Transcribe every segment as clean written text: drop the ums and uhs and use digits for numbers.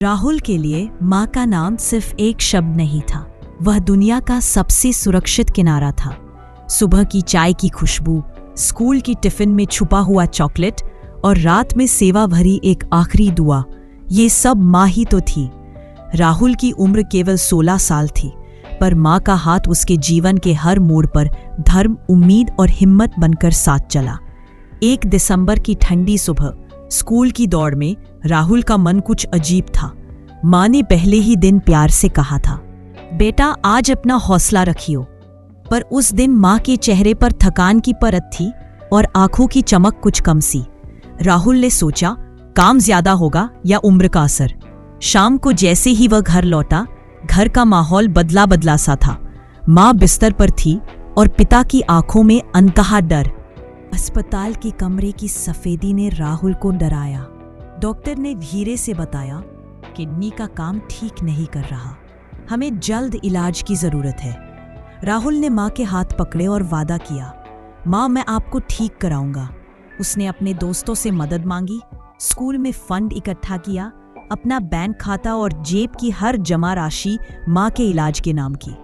राहुल के लिए माँ का नाम सिर्फ एक शब्द नहीं था, वह दुनिया का सबसे सुरक्षित किनारा था। सुबह की चाय की खुशबू, स्कूल की टिफिन में छुपा हुआ चॉकलेट और रात में सेवा भरी एक आखिरी दुआ, ये सब माँ ही तो थी। राहुल की उम्र केवल 16 साल थी, पर माँ का हाथ उसके जीवन के हर मोड़ पर धर्म, उम्मीद और हिम्मत बनकर साथ चला। 1 दिसंबर की ठंडी सुबह स्कूल की दौड़ में राहुल का मन कुछ अजीब था। माँ ने पहले ही दिन प्यार से कहा था, बेटा आज अपना हौसला रखियो। पर उस दिन माँ के चेहरे पर थकान की परत थी और आंखों की चमक कुछ कम सी। राहुल ने सोचा, काम ज्यादा होगा या उम्र का असर। शाम को जैसे ही वह घर लौटा, घर का माहौल बदला बदला सा था। माँ बिस्तर पर थी और पिता की आंखों में अनकहा डर। अस्पताल के कमरे की सफेदी ने राहुल को डराया। डॉक्टर ने धीरे से बताया, किडनी का काम ठीक नहीं कर रहा, हमें जल्द इलाज की जरूरत है। राहुल ने माँ के हाथ पकड़े और वादा किया, माँ मैं आपको ठीक कराऊंगा। उसने अपने दोस्तों से मदद मांगी, स्कूल में फंड इकट्ठा किया, अपना बैंक खाता और जेब की हर जमा राशि माँ के इलाज के नाम की।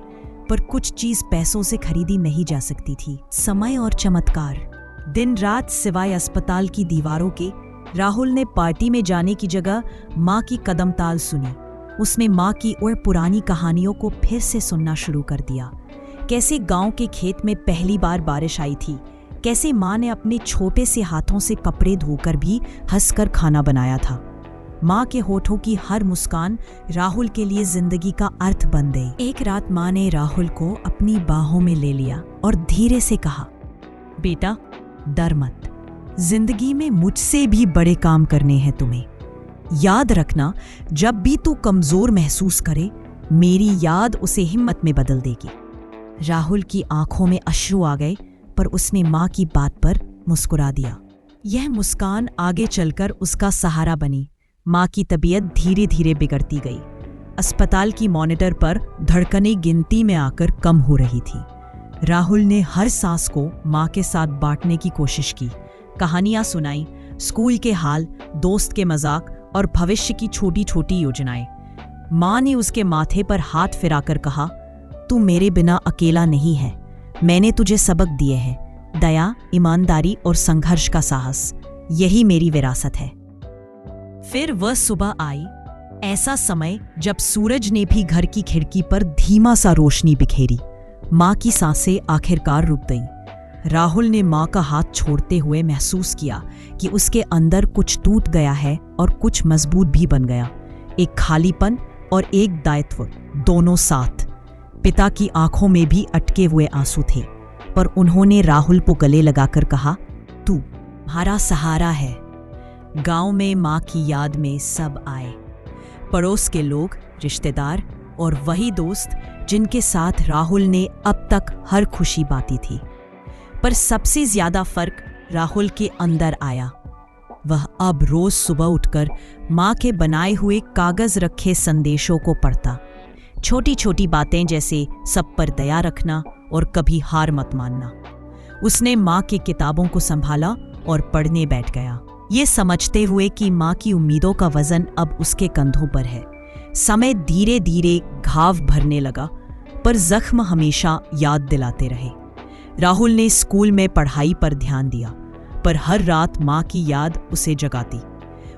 पर कुछ चीज पैसों से खरीदी नहीं जा सकती थी, समय और चमत्कार। दिन रात सिवाय अस्पताल की दीवारों के, राहुल ने पार्टी में जाने की जगह माँ की कदमताल सुनी। उसने माँ की और पुरानी कहानियों को फिर से सुनना शुरू कर दिया। कैसे गांव के खेत में पहली बार बारिश आई थी, कैसे माँ ने अपने छोटे से हाथों से कपड़े धोकर भी हंसकर खाना बनाया था। माँ के होठों की हर मुस्कान राहुल के लिए जिंदगी का अर्थ बन गई। एक रात माँ ने राहुल को अपनी बाहों में ले लिया और धीरे से कहा, बेटा डर मत, जिंदगी में मुझसे भी बड़े काम करने हैं तुम्हें। याद रखना, जब भी तू कमजोर महसूस करे, मेरी याद उसे हिम्मत में बदल देगी। राहुल की आंखों में अश्रु आ गए, पर उसने माँ की बात पर मुस्कुरा दिया। यह मुस्कान आगे चलकर उसका सहारा बनी। माँ की तबीयत धीरे धीरे बिगड़ती गई। अस्पताल की मॉनिटर पर धड़कनें गिनती में आकर कम हो रही थी। राहुल ने हर सांस को माँ के साथ बांटने की कोशिश की। कहानियां सुनाई, स्कूल के हाल, दोस्त के मजाक और भविष्य की छोटी छोटी योजनाएं। माँ ने उसके माथे पर हाथ फिराकर कहा, तू मेरे बिना अकेला नहीं है, मैंने तुझे सबक दिए हैं, दया, ईमानदारी और संघर्ष का साहस, यही मेरी विरासत है। फिर वह सुबह आई, ऐसा समय जब सूरज ने भी घर की खिड़की पर धीमा सा रोशनी बिखेरी। माँ की सांसें आखिरकार रुक गईं। राहुल ने माँ का हाथ छोड़ते हुए महसूस किया कि उसके अंदर कुछ टूट गया है और कुछ मजबूत भी बन गया। एक खालीपन और एक दायित्व, दोनों साथ। पिता की आंखों में भी अटके हुए आंसू थे, पर उन्होंने राहुल को गले लगाकर कहा, तू हमारा सहारा है। गांव में माँ की याद में सब आए, पड़ोस के लोग, रिश्तेदार और वही दोस्त जिनके साथ राहुल ने अब तक हर खुशी बांटी थी। पर सबसे ज्यादा फर्क राहुल के अंदर आया। वह अब रोज सुबह उठकर माँ के बनाए हुए कागज रखे संदेशों को पढ़ता। छोटी छोटी बातें जैसे सब पर दया रखना और कभी हार मत मानना। उसने माँ की किताबों को संभाला और पढ़ने बैठ गया, ये समझते हुए कि माँ की उम्मीदों का वजन अब उसके कंधों पर है। समय धीरे धीरे घाव भरने लगा, पर जख्म हमेशा याद दिलाते रहे। राहुल ने स्कूल में पढ़ाई पर ध्यान दिया, पर हर रात माँ की याद उसे जगाती।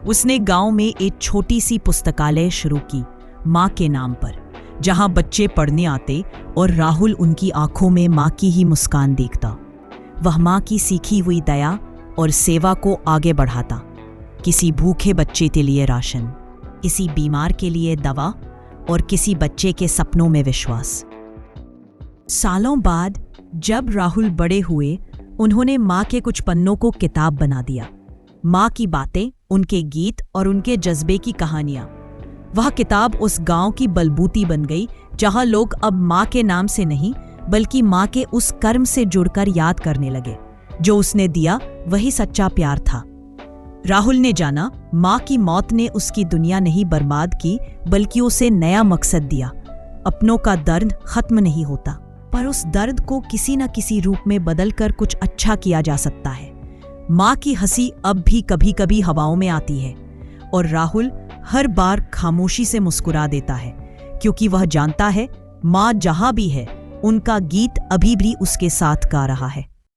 उसने गांव में एक छोटी सी पुस्तकालय शुरू की, माँ के नाम पर, जहां बच्चे पढ़ने आते और राहुल उनकी आंखों में माँ की ही मुस्कान देखता। वह माँ की सीखी हुई दया और सेवा को आगे बढ़ाता। किसी भूखे बच्चे के लिए राशन, किसी बीमार के लिए दवा और किसी बच्चे के सपनों में विश्वास। सालों बाद जब राहुल बड़े हुए, उन्होंने माँ के कुछ पन्नों को किताब बना दिया। माँ की बातें, उनके गीत और उनके जज्बे की कहानियां। वह किताब उस गांव की बलबूती बन गई, जहां लोग अब माँ के नाम से नहीं, बल्कि माँ के उस कर्म से जुड़कर याद करने लगे। जो उसने दिया वही सच्चा प्यार था। राहुल ने जाना, माँ की मौत ने उसकी दुनिया नहीं बर्बाद की, बल्कि उसे नया मकसद दिया। अपनों का दर्द खत्म नहीं होता, पर उस दर्द को किसी न किसी रूप में बदलकर कुछ अच्छा किया जा सकता है। माँ की हंसी अब भी कभी कभी हवाओं में आती है, और राहुल हर बार खामोशी से मुस्कुरा देता है, क्योंकि वह जानता है माँ जहां भी है उनका गीत अभी भी उसके साथ गा रहा है।